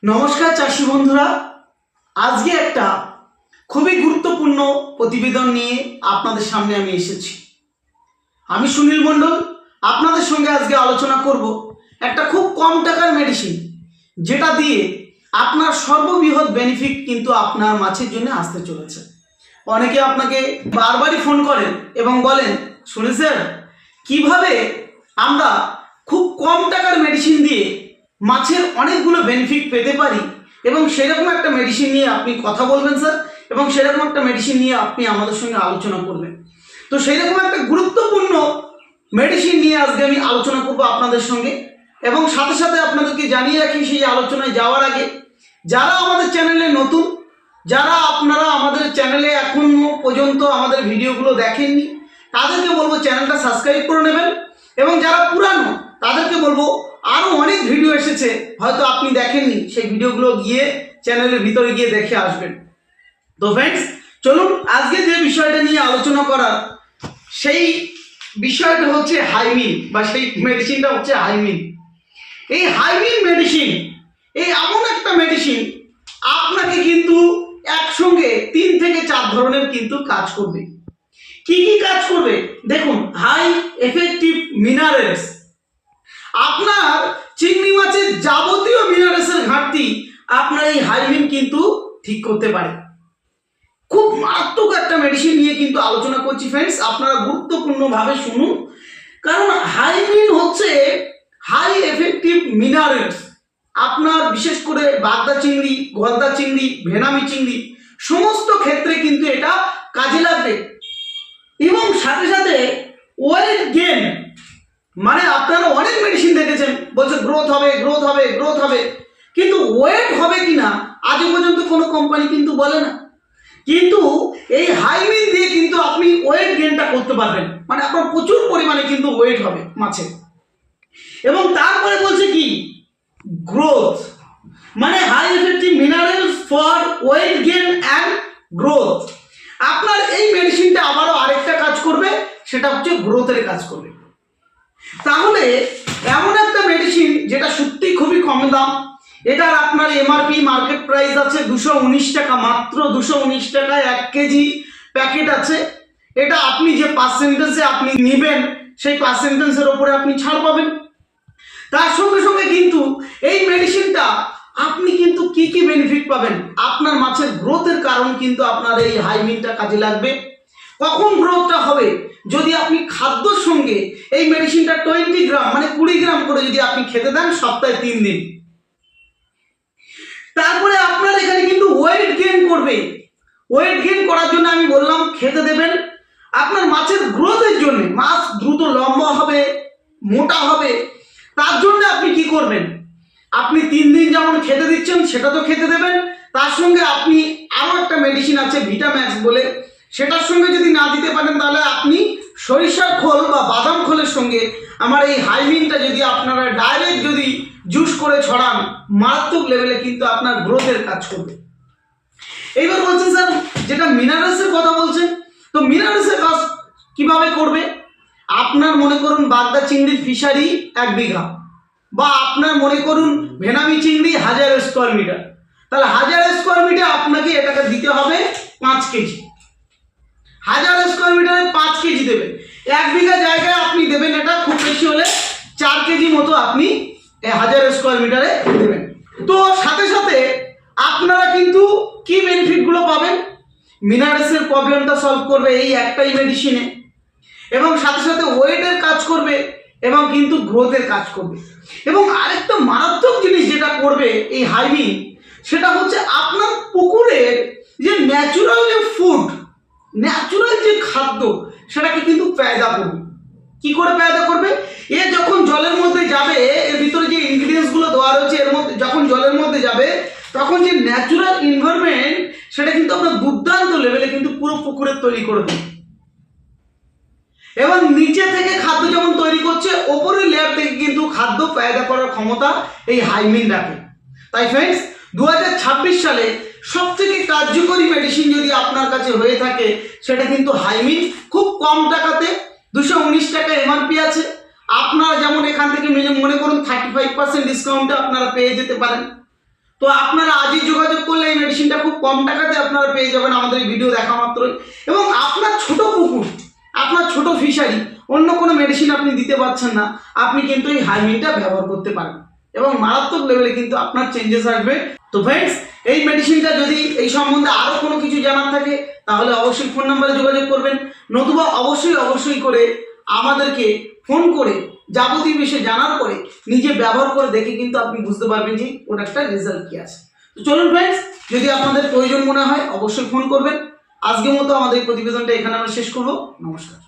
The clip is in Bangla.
নমস্কার চাষি বন্ধুরা, আজকে একটা খুবই গুরুত্বপূর্ণ প্রতিবেদন নিয়ে আপনাদের সামনে আমি এসেছি। আমি সুনীল মণ্ডল আপনাদের সঙ্গে আজকে আলোচনা করব একটা খুব কম টাকার মেডিসিন, যেটা দিয়ে আপনার সর্ববৃহৎ বেনিফিট কিন্তু আপনার মাছের জন্য আসতে চলেছে। অনেকে আপনাকে বারবারই ফোন করেন এবং বলেন, সুনীল স্যার, কীভাবে আমরা খুব কম টাকার মেডিসিন দিয়ে মাছের অনেকগুলো বেনিফিট পেতে পারি, এবং সেরকম একটা মেডিসিন নিয়ে আপনি কথা বলবেন স্যার, এবং সেরকম একটা মেডিসিন নিয়ে আপনি আমাদের সঙ্গে আলোচনা করবেন। তো সেরকম একটা গুরুত্বপূর্ণ মেডিসিন নিয়ে আজকে আমি আলোচনা করব আপনাদের সঙ্গে। এবং সাথে সাথে আপনাদেরকে জানিয়ে রাখি, সেই আলোচনায় যাওয়ার আগে যারা আমাদের চ্যানেলে নতুন, যারা আপনারা আমাদের চ্যানেলে এখনো পর্যন্ত আমাদের ভিডিওগুলো দেখেননি, তাদেরকে বলবো চ্যানেলটা সাবস্ক্রাইব করে নেবেন। এবং যারা পুরানো তাদেরকে বলবো আরও অনেক ভিডিও এসেছে, হয়তো আপনি দেখেননি, সেই ভিডিওগুলো গিয়ে চ্যানেলের ভিতরে গিয়ে দেখে আসবেন। তো ফ্রেন্ডস, চলুন আজকে যে বিষয়টা নিয়ে আলোচনা করার, সেই বিষয়টা হচ্ছে হাইমিন, বা সেই মেডিসিনটা হচ্ছে হাইমিন। এই হাইমিন মেডিসিন, এই এমন একটা মেডিসিন আপনাকে কিন্তু একসঙ্গে 3 থেকে 4 ধরনের কিন্তু কাজ করবে। কি কি কাজ করবে দেখুন। হাই এফেক্টিভ মিনারেলস, আপনার চিংড়ি মাছের যাবতীয় মিনারেলসের ঘাটতি আপনার এই হাইমিন কিন্তু ঠিক করতে পারে। খুব মারাত্মক একটা মেডিসিন নিয়ে কিন্তু আলোচনা করছি ফ্রেন্ডস, আপনারা গুরুত্বপূর্ণভাবে শুনুন। কারণ হাইমিন হচ্ছে হাই এফেক্টিভ মিনারেলস। আপনার বিশেষ করে বাগদা চিংড়ি, গলদা চিংড়ি, ভেনামি চিংড়ি সমস্ত ক্ষেত্রে কিন্তু এটা কাজে লাগবে। এবং সাথে সাথে ওয়েট গেইন, মানে আপনারা অনেক মেডিসিন দেখেছেন, বলছে গ্রোথ হবে, গ্রোথ হবে, গ্রোথ হবে, কিন্তু ওয়েট হবে কিনা আজ পর্যন্ত কোনো কোম্পানি কিন্তু বলে না। কিন্তু এই হাইমিন দিয়ে কিন্তু আপনি ওয়েট গেইনটা করতে পারবেন, মানে আপনার প্রচুর পরিমাণে কিন্তু ওয়েট হবে মাছে। এবং তারপরে বলছে কি গ্রোথ, মানে high effective minerals for weight gain and growth. আপনার এই মেডিসিনটা আবারও আরেকটা কাজ করবে, সেটা হচ্ছে গ্রোথের কাজ করবে। তাহলে এমন একটা মেডিসিন যেটা সত্যি খুবই কম দাম, এটার আপনার এমআরপি মার্কেট প্রাইস আছে 219 টাকা, মাত্র 219 টাকায় 1 কেজি প্যাকেট আছে। এটা আপনি যে পার্সেন্টেজে আপনি নেবেন, সেই পার্সেন্টেজের ওপরে আপনি ছাড় পাবেন। তার সঙ্গে সঙ্গে কিন্তু এই মেডিসিনটা আপনি কিন্তু কি কি বেনিফিট পাবেন, আপনার মাছের গ্রোথের কারণ কিন্তু আপনার এই হাইমিনটা কাজে লাগবে। কখন গ্রোথটা হবে, যদি আপনি খাদ্যর সঙ্গে এই মেডিসিনটা 20 গ্রাম মানে 20 গ্রাম করে যদি আপনি খেতে দেন সপ্তাহে 3 দিন, তারপরে আপনার এখানে কিন্তু ওয়েট গেইন করবে। ওয়েট গেইন করার জন্য আমি বললাম খেতে দেবেন। আপনার মাছের গ্রোথের জন্য, মাছ দ্রুত লম্বা হবে, মোটা হবে, তার জন্য আপনি কি করবেন, আপনি 3 দিন যেমন খেতে দিচ্ছেন সেটা তো খেতে দেবেন। তার সঙ্গে আপনি আরও একটা মেডিসিন আছে ভিটাম্যাক্স বলে, সেটার সঙ্গে যদি না দিতে পারেন তাহলে আপনি সরিষার খোল বা বাদাম খোলের সঙ্গে আমার এই হাইমিনটা যদি আপনারা ডাইরেক্ট যদি জুস করে ছড়ান, মারাত্মক লেভেলে কিন্তু আপনার গ্রোথের কাজ করবে। এইবার বলছেন স্যার, যেটা মিনারেলসের কথা বলছেন, তো মিনারেলসের কাজ কিভাবে করবে। আপনার মনে করুন বাগদা চিংড়ির ফিশারি 1 বিঘা, বা আপনার মনে করুন ভেনামি চিংড়ি 1000 স্কোয়ার মিটার, তাহলে 1000 স্কোয়ার মিটার আপনাকে এটাকে দিতে হবে 5 কেজি। 1000 স্কোয়ার মিটারে 5 কেজি দেবেন। 1 বিঘা জায়গায় আপনি দেবেন এটা খুব বেশি হলে 4 কেজি মতো আপনি 1000 স্কোয়ার মিটারে দেবেন। তো সাথে সাথে আপনারা কিন্তু কি বেনিফিটগুলো পাবেন, মিনারেলসের প্রবলেমটা সলভ করবে এই একটাই মেডিসিনে, এবং সাথে সাথে ওয়েটের কাজ করবে, এবং কিন্তু গ্রোথের কাজ করবে। এবং আরেকটা মারাত্মক জিনিস যেটা করবে এই হাইমিন, সেটা হচ্ছে আপনার পুকুরের যে ন্যাচুরাল যে ফুড, ন্যাচুরাল যে খাদ্য, সেটাকে কিন্তু পেয়দা করবে। কি করে পেয়দা করবে, এ যখন জলের মধ্যে যাবে, এর ভিতরে যে ইনগ্রিডিয়েন্টসগুলো দেওয়া রয়েছে এর মধ্যে যখন জলের মধ্যে যাবে, তখন যে ন্যাচুরাল এনভায়রনমেন্ট সেটা কিন্তু আপনার দুর্দান্ত লেভেলে কিন্তু পুরো পুকুরে তৈরি করে দেবে। এবং নিচে থেকে খাদ্য যেমন তৈরি করছে, ওপরের লেয়ার থেকে কিন্তু খাদ্য পেয়দা করার ক্ষমতা এই হাইমিন রাখে। তাই ফ্রেন্ডস, 2026 সালে সবথেকে কার্যকরী মেডিসিন যদি আপনার কাছে হয়ে থাকে, সেটা কিন্তু হাইমিন। খুব কম টাকাতে 219 টাকা এমআরপি আছে। আপনারা যেমন এখান থেকে মনে করুন 35% ডিসকাউন্টে আপনারা পেয়ে যেতে পারেন। তো আপনারা আজই যোগাযোগ করলে এই মেডিসিনটা খুব কম টাকাতে আপনারা পেয়ে যাবেন আমাদের এই ভিডিও দেখা মাত্রই। এবং আপনার ছোট পুকুর, আপনার ছোট ফিশারি, অন্য কোনো মেডিসিন আপনি দিতে পারছেন না, আপনি কিন্তু এই হাইমিনটা ব্যবহার করতে পারেন এবং মারাত্মক লেভেলে কিন্তু আপনার চেঞ্জেস আসবে। তো ফ্রেন্ডস, এই মেডিসিনটা যদি এই সম্বন্ধে আরও কোনো কিছু জানার থাকে তাহলে অবশ্যই ফোন নাম্বারে যোগাযোগ করবেন, নতুবা অবশ্যই করে আমাদেরকে ফোন করে যাবতীয় বিষয় জানার পরে নিজে ব্যবহার করে দেখে কিন্তু আপনি বুঝতে পারবেন যে প্রোডাক্টটার রেজাল্ট কি আছে। তো চলুন ফ্রেন্ডস, যদি আপনাদের প্রয়োজন মনে হয় অবশ্যই ফোন করবেন। আজকের মতো আমাদের প্রতিবেদনটা এখানে আমরা শেষ করব। নমস্কার।